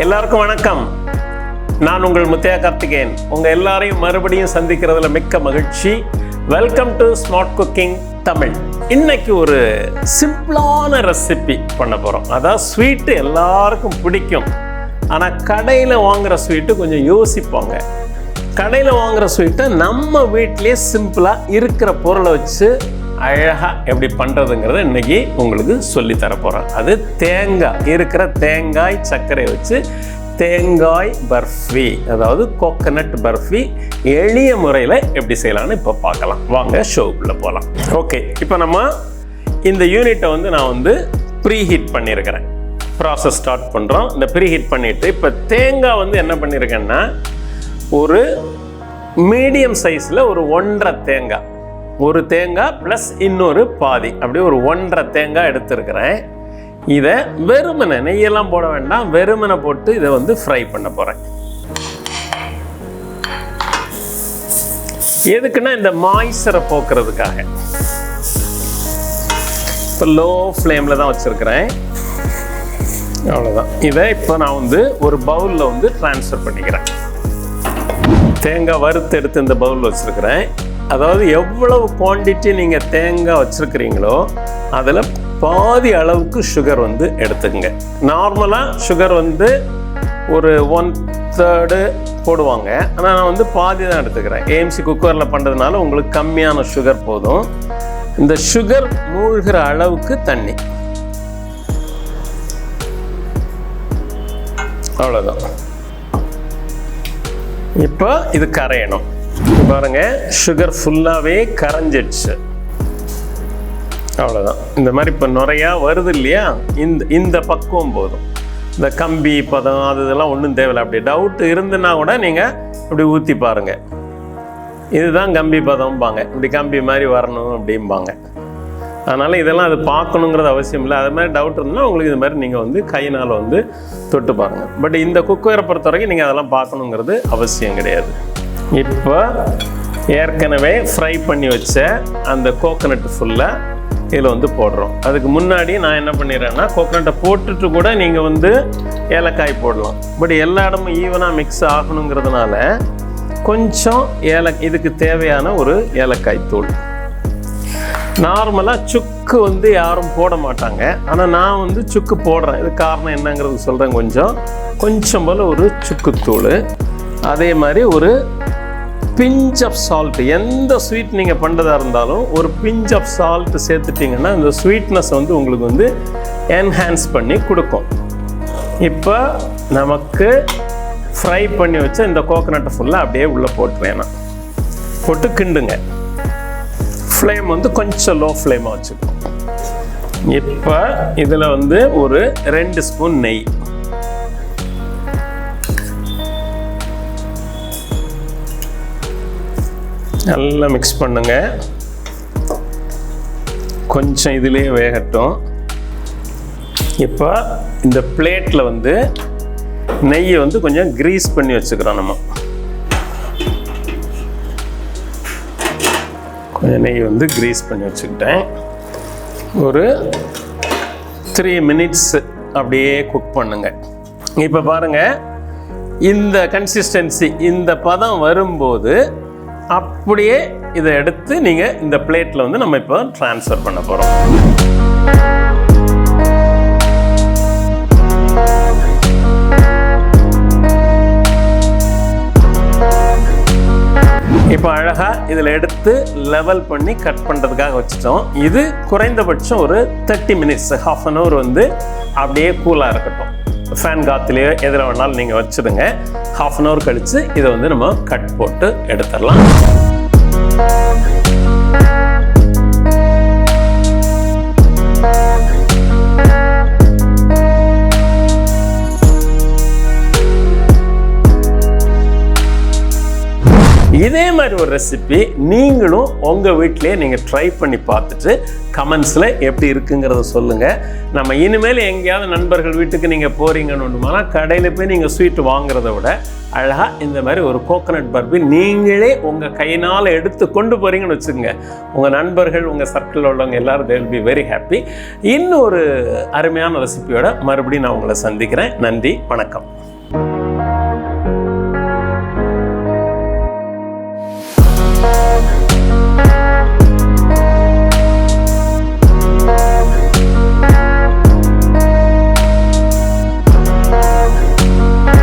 எல்லாருக்கும் வணக்கம். நான் உங்கள் முத்தையா கார்த்திகேயன். உங்கள் எல்லாரையும் மறுபடியும் சந்திக்கிறதுல மிக்க மகிழ்ச்சி. Welcome to smart cooking Tamil. இன்னைக்கு ஒரு சிம்பிளான ரெசிபி பண்ண போகிறோம். அதாவது ஸ்வீட்டு எல்லாருக்கும் பிடிக்கும். ஆனால் கடையில் வாங்குகிற ஸ்வீட்டு கொஞ்சம் யோசிப்பாங்க. கடையில் வாங்குகிற ஸ்வீட்டை நம்ம வீட்டிலே சிம்பிளாக இருக்கிற பொருளை வச்சு அழகாக எப்படி பண்ணுறதுங்கிறத இன்றைக்கி உங்களுக்கு சொல்லித்தர போகிறேன். அது இருக்கிற தேங்காய் சர்க்கரை வச்சு தேங்காய் பர்ஃபி, அதாவது கோகனட் பர்ஃபி எளிய முறையில் எப்படி செய்யலான்னு இப்போ பார்க்கலாம். வாங்க ஷோக்குள்ளே போகலாம். ஓகே, இப்போ நம்ம இந்த யூனிட்டை நான் ப்ரீஹீட் பண்ணியிருக்கிறேன். ப்ராசஸ் ஸ்டார்ட் பண்ணுறோம். இந்த ப்ரீஹீட் பண்ணிவிட்டு இப்போ தேங்காய் என்ன பண்ணியிருக்கேன்னா, ஒரு மீடியம் சைஸில் ஒரு 1.5 தேங்காய், ஒரு தேங்காய் ப்ளஸ் இன்னொரு பாதி, அப்படியே ஒரு 1.5 தேங்காய் எடுத்துருக்கிறேன். இதை வெறுமனை, நெய்யெல்லாம் போட வேண்டாம், வெறுமனை போட்டு இதை ஃப்ரை பண்ண போகிறேன். எதுக்குன்னா இந்த மாய்ச்சரை போக்குறதுக்காக. இப்போ லோ ஃப்ளேமில் தான் வச்சுருக்கிறேன். அவ்வளோதான். இதை இப்போ நான் ஒரு பவுலில் ட்ரான்ஸ்ஃபர் பண்ணிக்கிறேன். தேங்காய் வறுத்து எடுத்து இந்த பவுலில் வச்சுருக்கிறேன். அதாவது எவ்வளவு குவான்டிட்டி நீங்கள் தேங்காய் வச்சுருக்கிறீங்களோ அதில் பாதி அளவுக்கு சுகர் எடுத்துக்கங்க. நார்மலாக சுகர் ஒரு 1/3 போடுவாங்க. ஆனால் நான் பாதி தான் எடுத்துக்கிறேன். ஏஎம்சி குக்கரில் பண்ணுறதுனால உங்களுக்கு கம்மியான சுகர் போதும். இந்த சுகர் மூழ்கிற அளவுக்கு தண்ணி, அவ்வளோதான். இப்போ இது கரையணும். பாருங்க, சுகர் ஃபுல்லாகவே கரைஞ்சிடுச்சு. அவ்வளோதான். இந்த மாதிரி இப்போ நிறையா வருது இல்லையா, இந்த பக்குவம் போதும். இந்த கம்பி பதம் அதெல்லாம் ஒன்றும் தேவையில்லை. அப்படி டவுட் இருந்துன்னா கூட நீங்கள் இப்படி ஊற்றி பாருங்கள். இதுதான் கம்பி பதம்பாங்க. இப்படி கம்பி மாதிரி வரணும் அப்படிம்பாங்க. அதனால் இதெல்லாம் அது பார்க்கணுங்கிறது அவசியம் இல்லை. அது மாதிரி டவுட் இருந்தால் உங்களுக்கு இது மாதிரி நீங்கள் கையினால் தொட்டு பாருங்கள். பட் இந்த குக்கரை பொறுத்த வரைக்கும் நீங்கள் அதெல்லாம் பார்க்கணுங்கிறது அவசியம் கிடையாது. இப்போ ஏற்கனவே ஃப்ரை பண்ணி வச்ச அந்த கோகனட் ஃபுல்லாக இதில் போடுறோம். அதுக்கு முன்னாடி நான் என்ன பண்ணிடுறேன்னா, கோகனட்டை போட்டுட்டு கூட நீங்கள் ஏலக்காய் போடலாம். பட் எல்லா இடமும் ஈவனாக மிக்ஸ் ஆகணுங்கிறதுனால கொஞ்சம் இதுக்கு தேவையான ஒரு ஏலக்காய் தூள். நார்மலாக சுக்கு யாரும் போட மாட்டாங்க. ஆனால் நான் சுக்கு போடுறேன். இது காரணம் என்னங்கிறது சொல்கிறேன். கொஞ்சம் போல் ஒரு சுக்குத்தூள், அதே மாதிரி ஒரு பிஞ்ச் ஆஃப் சால்ட். எந்த ஸ்வீட் நீங்கள் பண்ணுறதா இருந்தாலும் ஒரு பிஞ்ச் ஆஃப் சால்ட் சேர்த்துட்டிங்கன்னா இந்த ஸ்வீட்னஸ் உங்களுக்கு என்ஹான்ஸ் பண்ணி கொடுக்கும். இப்போ நமக்கு ஃப்ரை பண்ணி வச்ச இந்த கோகனட்டை ஃபுல்லாக அப்படியே உள்ளே போட்டுருவேன். போட்டு கிண்டுங்க. ஃப்ளேம் கொஞ்சம் லோ ஃப்ளேமாக வச்சுக்கணும். இப்போ இதில் ஒரு 2 ஸ்பூன் நெய், நல்லா மிக்ஸ் பண்ணுங்க. கொஞ்சம் இதிலேயே வேகட்டும். இப்போ இந்த பிளேட்டில் நெய்யை கொஞ்சம் கிரீஸ் பண்ணி வச்சுக்கிறோம். நம்ம கொஞ்சம் நெய் கிரீஸ் பண்ணி வச்சுக்கிட்டேன். ஒரு 3 மினிட்ஸ் அப்படியே குக் பண்ணுங்க. இப்போ பாருங்கள், இந்த கன்சிஸ்டன்சி, இந்த பதம் வரும்போது அப்படியே இதை எடுத்து நீங்கள் இந்த பிளேட்டில் நம்ம இப்போ ட்ரான்ஸ்ஃபர் பண்ண போகிறோம். இப்போ அழகாக இதில் எடுத்து லெவல் பண்ணி கட் பண்ணுறதுக்காக வச்சுட்டோம். இது குறைந்தபட்சம் ஒரு 30 மினிட்ஸ், ½ அன் ஹவர் அப்படியே கூலாக இருக்கட்டும். ஃபேன் காற்றுலையோ எதில் வேணாலும் நீங்கள் வச்சுடுங்க. ½ அன் ஹவர் கழித்து இதை நம்ம கட் போட்டு எடுத்துடலாம். இதே மாதிரி ஒரு ரெசிபி நீங்களும் உங்கள் வீட்டிலே நீங்கள் ட்ரை பண்ணி பார்த்துட்டு கமெண்ட்ஸில் எப்படி இருக்குங்கிறத சொல்லுங்கள். நம்ம இனிமேல் எங்கேயாவது நண்பர்கள் வீட்டுக்கு நீங்கள் போகிறீங்கன்னு கடையில் போய் நீங்கள் ஸ்வீட் வாங்குறத விட அழகாக இந்த மாதிரி ஒரு கோகனட் பர்ஃபி நீங்களே உங்கள் கையினால் எடுத்து கொண்டு போகிறீங்கன்னு வச்சுக்கோங்க. உங்கள் நண்பர்கள், உங்கள் சர்க்கிளில் உள்ளவங்க எல்லோரும் they will be very happy. இன்னும் ஒரு அருமையான ரெசிபியோட மறுபடியும் நான் உங்களை சந்திக்கிறேன். நன்றி, வணக்கம். நன்றி.